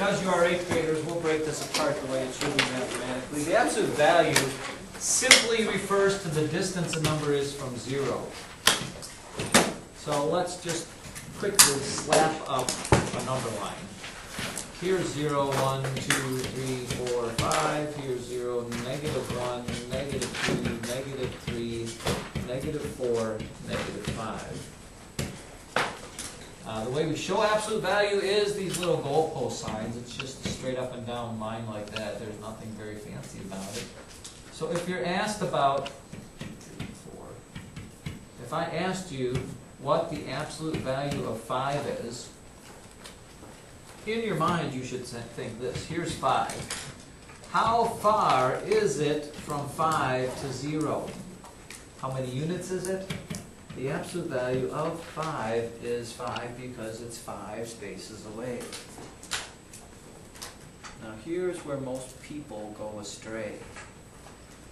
because you are 8th graders, we'll break this apart the way it should be mathematically. The absolute value simply refers to the distance a number is from 0. So let's just quickly slap up a number line. Here's 0, 1, 2, 3, 4, 5. Here's 0, -1, -2, -3, -4, -5. The way we show absolute value is these little goalpost signs. It's just a straight up and down line like that. There's nothing very fancy about it. So if you're asked about, 2, 3, 4, if I asked you what the absolute value of 5 is, in your mind you should think this. Here's 5. How far is it from 5 to 0? How many units is it? The absolute value of 5 is 5 because it's 5 spaces away. Now here's where most people go astray.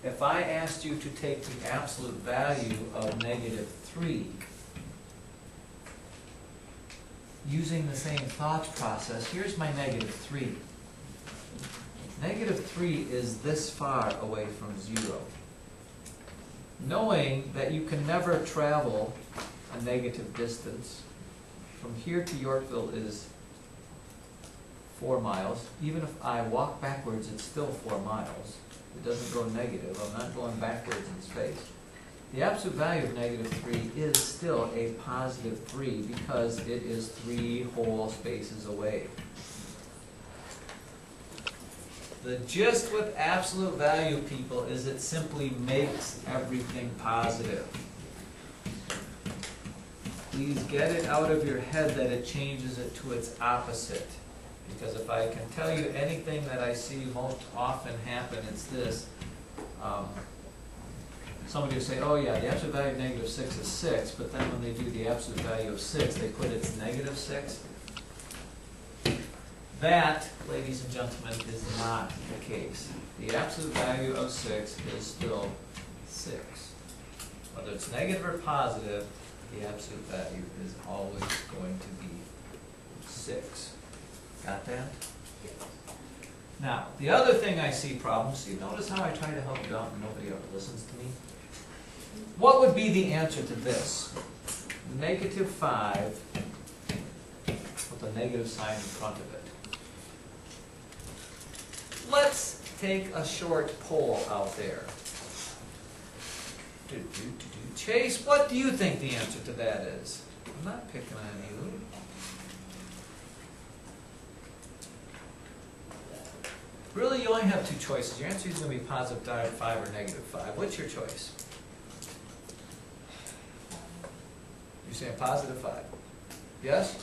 If I asked you to take the absolute value of -3, using the same thought process, here's my -3. -3 is this far away from 0. Knowing that you can never travel a negative distance, from here to Yorkville is 4 miles. Even if I walk backwards, it's still 4 miles. It doesn't go negative. I'm not going backwards in space. The absolute value of -3 is still a +3 because it is 3 whole spaces away. The gist with absolute value, people, is it simply makes everything positive. Please get it out of your head that it changes it to its opposite. Because if I can tell you anything that I see most often happen, it's this. Somebody will say, oh yeah, the absolute value of -6 is 6, but then when they do the absolute value of 6, they put it's -6. That, ladies and gentlemen, is not the case. The absolute value of 6 is still 6. Whether it's negative or positive, the absolute value is always going to be 6. Got that? Now, the other thing I see problems, you notice how I try to help you out and nobody ever listens to me? What would be the answer to this? -5 with a negative sign in front of it. Let's take a short poll out there. Chase, what do you think the answer to that is? I'm not picking on you. Really, you only have 2 choices. Your answer is going to be +5 or -5. What's your choice? You're saying +5. Yes?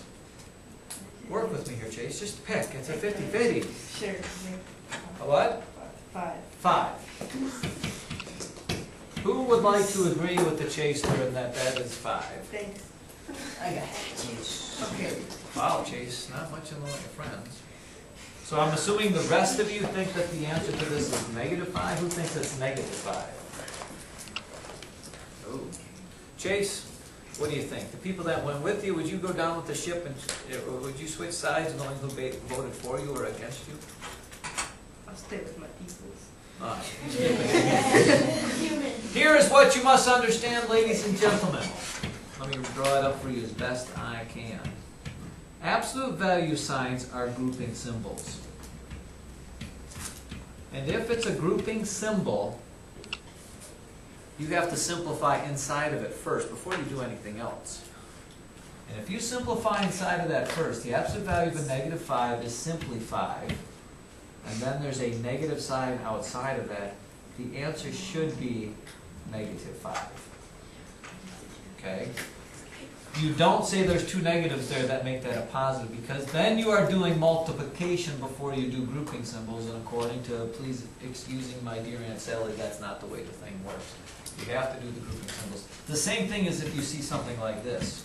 Work with me here, Chase. Just pick. It's a 50-50. Sure. A what? 5. 5. Who would like to agree with the chaser in that that is 5? Thanks. I got it. Okay. Wow, Chase, not much in the way of friends. So I'm assuming the rest of you think that the answer to this is -5. Who thinks it's -5? Oh. Chase, what do you think? The people that went with you, would you go down with the ship and or would you switch sides knowing who voted for you or against you? I'll stay with my peoples. Here is what you must understand, ladies and gentlemen. Let me draw it up for you as best I can. Absolute value signs are grouping symbols. And if it's a grouping symbol, you have to simplify inside of it first before you do anything else. And if you simplify inside of that first, the absolute value of a -5 is simply 5. And then there's a negative sign outside of that. The answer should be -5. Okay? You don't say there's 2 negatives there that make that a positive, because then you are doing multiplication before you do grouping symbols, and according to, please excusing my dear Aunt Sally, that's not the way the thing works. You have to do the grouping symbols. The same thing as if you see something like this.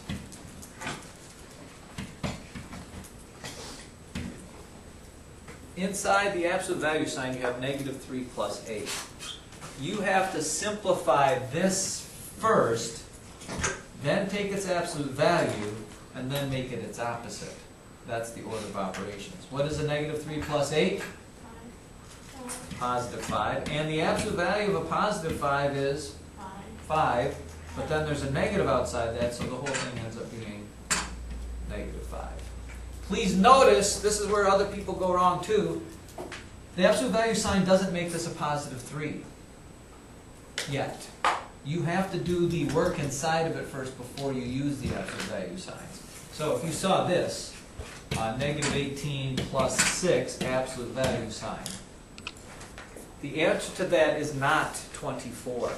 Inside the absolute value sign, you have -3 plus 8. You have to simplify this first, then take its absolute value, and then make it its opposite. That's the order of operations. What is a negative 3 plus 8? Positive 5. And the absolute value of a positive 5 is 5. But then there's a negative outside that, so the whole thing ends up being negative 5. Please notice, this is where other people go wrong too. The absolute value sign doesn't make this a positive 3 yet. You have to do the work inside of it first before you use the absolute value signs. So if you saw this, negative 18 plus 6 absolute value sign, the answer to that is not 24.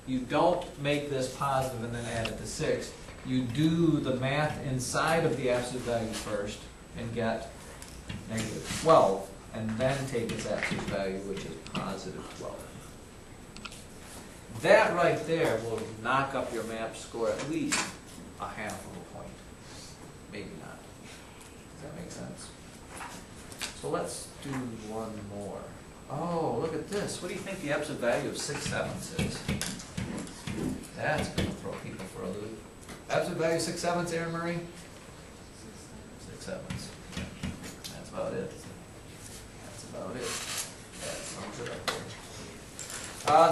You don't make this positive and then add it to 6. You do the math inside of the absolute value first and get negative 12, and then take its absolute value, which is positive 12. That right there will knock up your map score at least a half of a point. Maybe not. Does that make sense? So let's do one more. Oh, look at this. What do you think the absolute value of 6/7 is? That's going to throw people for a loop. Absolute value of 6/7, Erin Marie? 6/7. That's about it. That's about it. That sums it up there.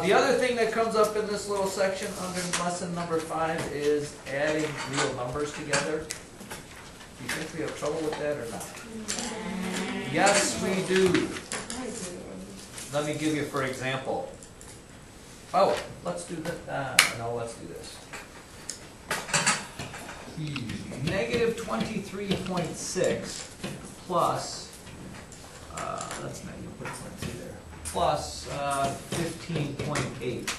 The other thing that comes up in this little section under lesson number 5 is adding real numbers together. Do you think we have trouble with that or not? Yes, we do. Let me give you, for example. Oh, let's do this. No, let's do this. Negative 23.6 plus, that's negative, put parentheses there, plus 15.8.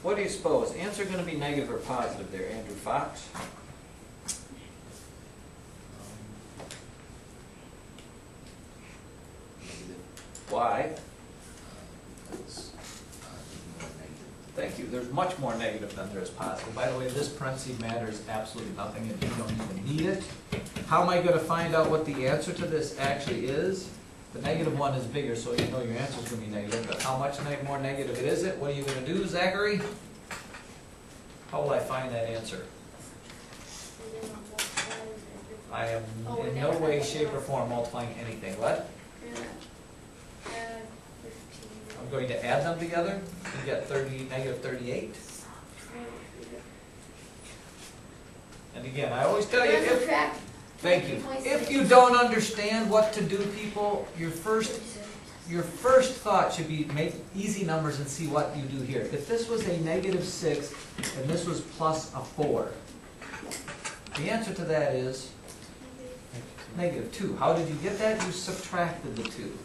What do you suppose? Answer going to be negative or positive there, Andrew Fox? Why? Thank you. There's much more negative than there is positive. By the way, this parenthesis matters absolutely nothing if you don't even need it. How am I going to find out what the answer to this actually is? The negative one is bigger, so you know your answer is going to be negative. But how much more negative is it? What are you going to do, Zachary? How will I find that answer? I am in no way, shape, or form multiplying anything. What? I'm going to add them together and get negative 38. And again, I always tell you, thank you. If you don't understand what to do, people, your first thought should be make easy numbers and see what you do here. If this was a negative 6 and this was plus a 4, the answer to that is negative 2. How did you get that? You subtracted the 2.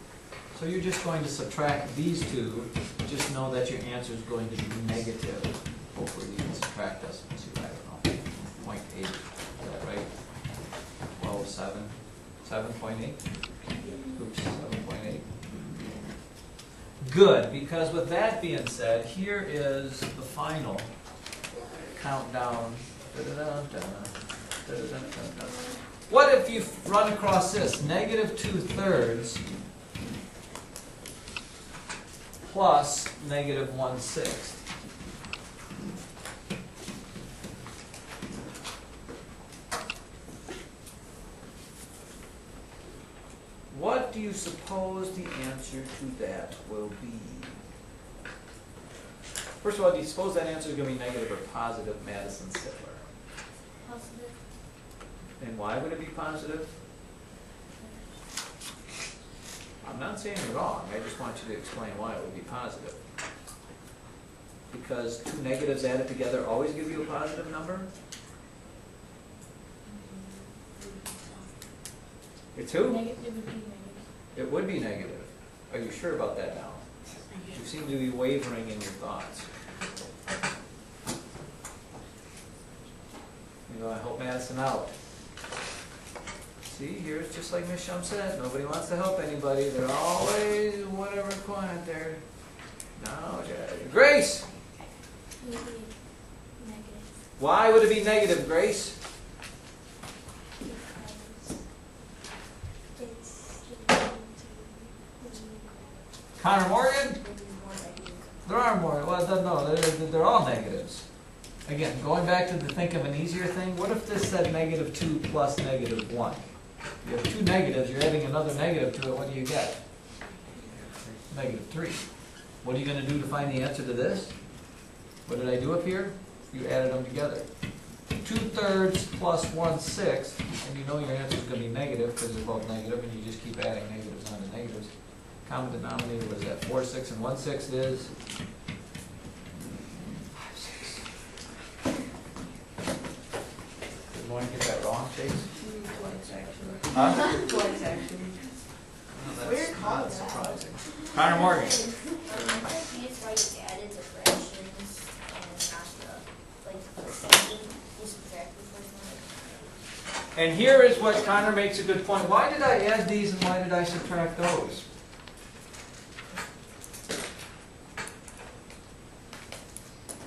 So you're just going to subtract these two. Just know that your answer is going to be negative. Hopefully you can subtract this. Let's see, I don't know. 0.8. Is that right? 12, 7. 7.8? Oops, 7.8. Good, because with that being said, here is the final countdown. What if you run across this? Negative 2/3 plus negative 1/6. What do you suppose the answer to that will be? First of all, do you suppose that answer is going to be negative or positive, Madison Sittler? Positive. And why would it be positive? I'm not saying you're wrong, I just want you to explain why it would be positive. Because two negatives added together always give you a positive number? It's who? It would be negative. It would be negative. Are you sure about that now? You seem to be wavering in your thoughts. You know, I help Madison out. See, here it's just like Miss Shum said, nobody wants to help anybody. They're always whatever quiet there. No, Grace! It would be negative. Why would it be negative, Grace? Because it's going to Connor Morgan? There are more. Well, no, they're all negatives. Again, going back to the think of an easier thing, what if this said -2 plus -1? You have two negatives, you're adding another negative to it, what do you get? -3. What are you gonna do to find the answer to this? What did I do up here? You added them together. 2/3 plus 1/6, and you know your answer is gonna be negative because they're both negative, and you just keep adding negatives onto negatives. Common denominator was that 4/6 and 1/6 is 5/6. Good morning, get that wrong, Chase? Twice, actually. Huh? Twice, actually. Well, Weird that's call not that. surprising. Connor Morgan. That's why you added to fractions and not the, like, percentage, you subtract the first one. And here is what Connor makes a good point. Why did I add these and why did I subtract those?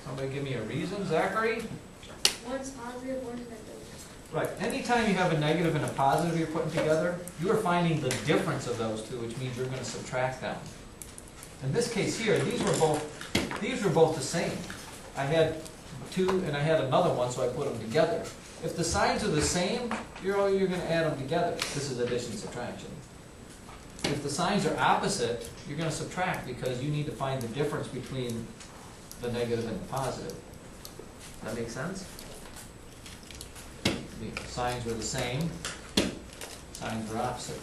Somebody give me a reason, Zachary? One's positive, one's negative. Right, anytime you have a negative and a positive you're putting together, you are finding the difference of those two, which means you're gonna subtract them. In this case here, these were both the same. I had 2 and I had another one, so I put them together. If the signs are the same, you're gonna add them together. This is addition subtraction. If the signs are opposite, you're gonna subtract because you need to find the difference between the negative and the positive. Does that make sense? The signs were the same, signs were opposite.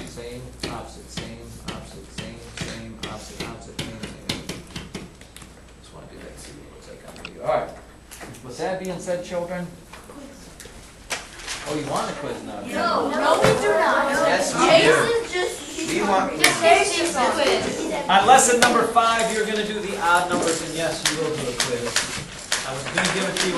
Same, opposite, same, opposite, same, same, opposite, opposite, same, same. Just want to do that, see what it looks like on video. All right. With that being said, children. Oh, you want a quiz now? No, we do not. Yes, we do. Jason's just. We want Just Jason's quiz. On lesson number 5, you're going to do the odd numbers, and yes, you will do a quiz. I was going to give it to you.